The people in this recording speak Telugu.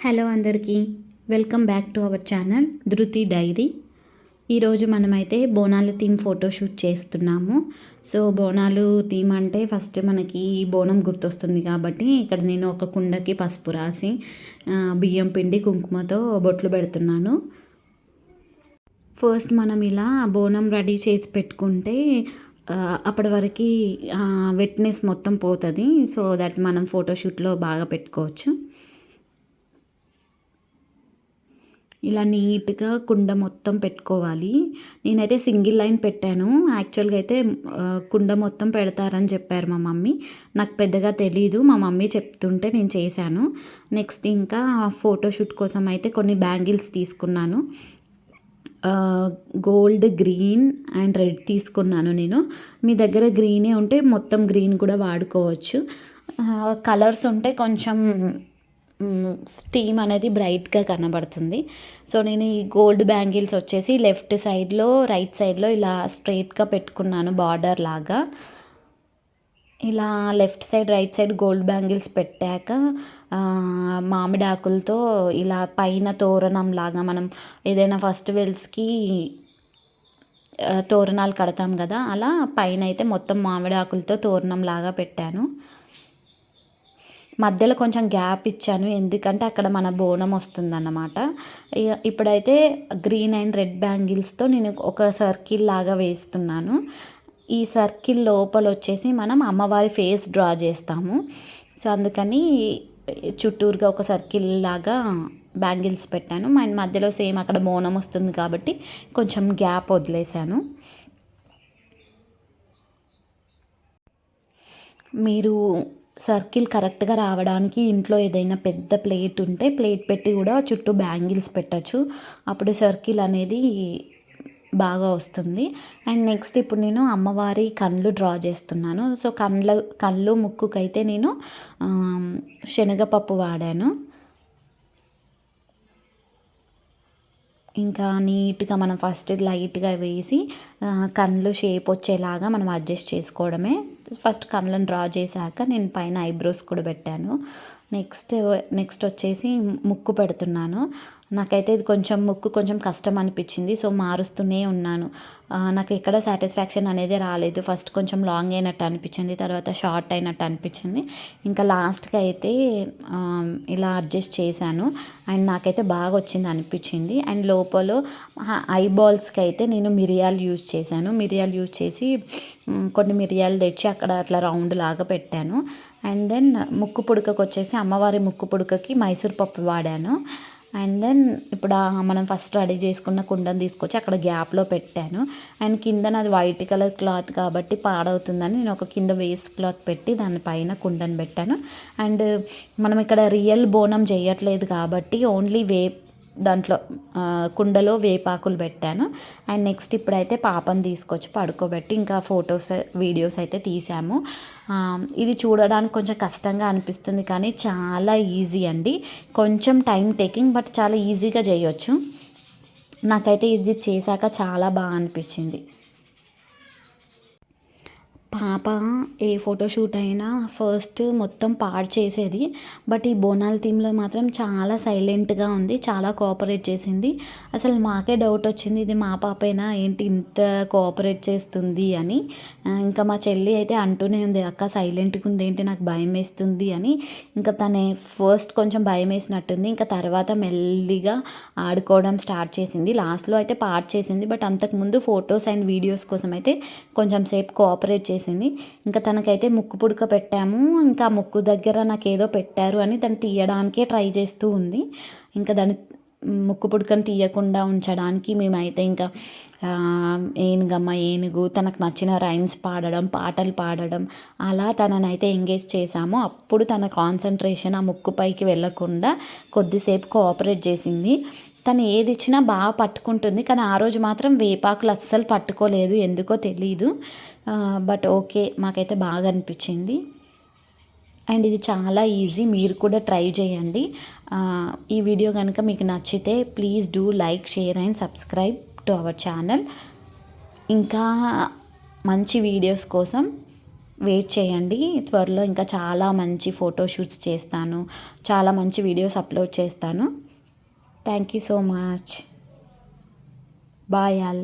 హలో అందరికీ welcome back to our channel ధృతి డైరీ. ఈరోజు మనమైతే బోనాల థీమ్ ఫోటోషూట్ చేస్తున్నాము. సో బోనాలు థీమ్ అంటే ఫస్ట్ మనకి బోనం గుర్తొస్తుంది కాబట్టి ఇక్కడ నేను ఒక కుండకి పసుపు రాసి బియ్యం పిండి కుంకుమతో బొట్లు పెడుతున్నాను. ఫస్ట్ మనం ఇలా బోనం రెడీ చేసి పెట్టుకుంటే అప్పటి వరకు వెట్నెస్ మొత్తం పోతుంది. సో దట్ మనం ఫోటోషూట్లో బాగా పెట్టుకోవచ్చు. ఇలా నీట్గా కుండ మొత్తం పెట్టుకోవాలి. నేనైతే సింగిల్ లైన్ పెట్టాను. యాక్చువల్గా అయితే కుండ మొత్తం పెడతారని చెప్పారు మా మమ్మీ. నాకు పెద్దగా తెలీదు, మా మమ్మీ చెప్తుంటే నేను చేశాను. నెక్స్ట్ ఇంకా ఫోటోషూట్ కోసం అయితే కొన్ని బ్యాంగిల్స్ తీసుకున్నాను. గోల్డ్, గ్రీన్ అండ్ రెడ్ తీసుకున్నాను నేను. మీ దగ్గర గ్రీనే ఉంటే మొత్తం గ్రీన్ కూడా వాడుకోవచ్చు. కలర్స్ ఉంటే కొంచెం థీమ్ అనేది బ్రైట్గా కనబడుతుంది. సో నేను ఈ గోల్డ్ బ్యాంగిల్స్ వచ్చేసి లెఫ్ట్ సైడ్లో రైట్ సైడ్లో ఇలా స్ట్రైట్గా పెట్టుకున్నాను బార్డర్ లాగా. ఇలా left side right side gold bangles పెట్టాక మామిడి ఆకులతో ఇలా పైన తోరణం లాగా మనం ఏదైనా ఫెస్టివల్స్కి తోరణాలు కడతాం కదా, అలా పైన అయితే మొత్తం మామిడి ఆకులతో తోరణం లాగా పెట్టాను. మధ్యలో కొంచెం గ్యాప్ ఇచ్చాను, ఎందుకంటే అక్కడ మన బోనం వస్తుందన్నమాట. ఇప్పుడైతే గ్రీన్ అండ్ రెడ్ బ్యాంగిల్స్తో నేను ఒక సర్కిల్ లాగా వేస్తున్నాను. ఈ సర్కిల్ లోపల వచ్చేసి మనం అమ్మవారి ఫేస్ డ్రా చేస్తాము. సో అందుకని చుట్టూరుగా ఒక సర్కిల్ లాగా బ్యాంగిల్స్ పెట్టాను. మధ్యలో సేమ్ అక్కడ బోనం వస్తుంది కాబట్టి కొంచెం గ్యాప్ వదిలేశాను. మీరు సర్కిల్ కరెక్ట్గా రావడానికి ఇంట్లో ఏదైనా పెద్ద ప్లేట్ ఉంటే ప్లేట్ పెట్టి కూడా చుట్టూ బ్యాంగిల్స్ పెట్టచ్చు. అప్పుడు సర్కిల్ అనేది బాగా వస్తుంది. అండ్ నెక్స్ట్ ఇప్పుడు నేను అమ్మవారి కళ్ళు డ్రా చేస్తున్నాను. సో కళ్ళు ముక్కుకైతే నేను శనగపప్పు వాడాను. ఇంకా నీట్గా మనం ఫస్ట్ లైట్గా వేసి కళ్ళు షేప్ వచ్చేలాగా మనం అడ్జస్ట్ చేసుకోవడమే. ఫస్ట్ కళ్ళను డ్రా చేశాక నేను పైన ఐబ్రోస్ కూడా పెట్టాను. నెక్స్ట్ వచ్చేసి ముక్కు పెడుతున్నాను. నాకైతే ఇది ముక్కు కొంచెం కష్టం అనిపించింది. సో మారుస్తూనే ఉన్నాను. నాకు ఎక్కడ సాటిస్ఫాక్షన్ అనేది రాలేదు. ఫస్ట్ కొంచెం లాంగ్ అయినట్టు అనిపించింది, తర్వాత షార్ట్ అయినట్టు అనిపించింది. ఇంకా లాస్ట్కి అయితే ఇలా అడ్జస్ట్ చేశాను. అండ్ నాకైతే బాగా వచ్చింది అనిపించింది. అండ్ లోపల ఐబాల్స్కి అయితే నేను మిరియాలు యూజ్ చేశాను. మిరియాలు యూజ్ చేసి కొన్ని మిరియాలు తెచ్చి అక్కడ అట్లా రౌండ్ లాగా పెట్టాను. అండ్ దెన్ ముక్కు పుడకకు వచ్చేసి అమ్మవారి ముక్కు పుడకకి మైసూర్ పప్పు వాడాను. అండ్ దెన్ ఇప్పుడు మనం ఫస్ట్ రెడీ చేసుకున్న కుండను తీసుకొచ్చి అక్కడ గ్యాప్లో పెట్టాను. అండ్ కింద నాది వైట్ కలర్ క్లాత్ కాబట్టి పాడవుతుందని నేను ఒక కింద వేస్ట్ క్లాత్ పెట్టి దానిపైన కుండను పెట్టాను. అండ్ మనం ఇక్కడ రియల్ బోనం చేయట్లేదు కాబట్టి ఓన్లీ దాంట్లో కుండలో వేపాకులు పెట్టాను. అండ్ నెక్స్ట్ ఇప్పుడైతే పాపని తీసుకొచ్చి పడుకోబెట్టి ఇంకా ఫొటోస్ వీడియోస్ అయితే తీసాము. ఇది చూడడానికి కొంచెం కష్టంగా అనిపిస్తుంది కానీ చాలా ఈజీ అండి. కొంచెం టైం టేకింగ్, బట్ చాలా ఈజీగా చేయొచ్చు. నాకైతే ఇది చేశాక చాలా బాగా అనిపించింది. పాప ఏ ఫోటోషూట్ అయినా ఫస్ట్ మొత్తం పాడు చేసేది, బట్ ఈ బోనాల థీమ్లో మాత్రం చాలా సైలెంట్గా ఉంది, చాలా కోఆపరేట్ చేసింది. అసలు మాకే డౌట్ వచ్చింది, ఇది మా పాపేనా ఏంటి ఇంత కోఆపరేట్ చేస్తుంది అని. ఇంకా మా చెల్లి అయితే అంటూనే ఉంది, అక్క సైలెంట్గా ఉంది ఏంటి, నాకు భయం వేస్తుంది అని. ఇంకా తనే ఫస్ట్ కొంచెం భయం వేసినట్టుంది, ఇంకా తర్వాత మెల్లిగా ఆడుకోవడం స్టార్ట్ చేసింది. లాస్ట్లో అయితే పాడు చేసింది, బట్ అంతకుముందు ఫొటోస్ అండ్ వీడియోస్ కోసం అయితే కొంచెం సేపు కోఆపరేట్ చేసింది. ఇంకా తనకైతే ముక్కు పుడక పెట్టాము. ఇంకా ముక్కు దగ్గర నాకు ఏదో పెట్టారు అని దాన్ని తీయడానికే ట్రై చేస్తూ ఉంది. ఇంకా దాన్ని ముక్కు పుడకను తీయకుండా ఉంచడానికి మేమైతే ఇంకా ఏనుగమ్మ ఏనుగు, తనకు నచ్చిన రైమ్స్ పాడడం, పాటలు పాడడం, అలా తననైతే ఎంగేజ్ చేసాము. అప్పుడు తన కాన్సన్ట్రేషన్ ఆ ముక్కు పైకి వెళ్ళకుండా కొద్దిసేపు కోఆపరేట్ చేసింది. తను ఏది ఇచ్చినా బాగా పట్టుకుంటుంది, కానీ ఆ రోజు మాత్రం వేపాకులు అస్సలు పట్టుకోలేదు, ఎందుకో తెలీదు. బట్ ఓకే, మాకైతే బాగా అనిపించింది. అండ్ ఇది చాలా ఈజీ, మీరు కూడా ట్రై చేయండి. ఈ వీడియో కనుక మీకు నచ్చితే please do like, share and subscribe to our channel. ఇంకా మంచి వీడియోస్ కోసం వెయిట్ చేయండి. త్వరలో ఇంకా చాలా మంచి ఫోటోషూట్స్ చేస్తాను, చాలా మంచి వీడియోస్ అప్లోడ్ చేస్తాను. Thank you so much. Bye all.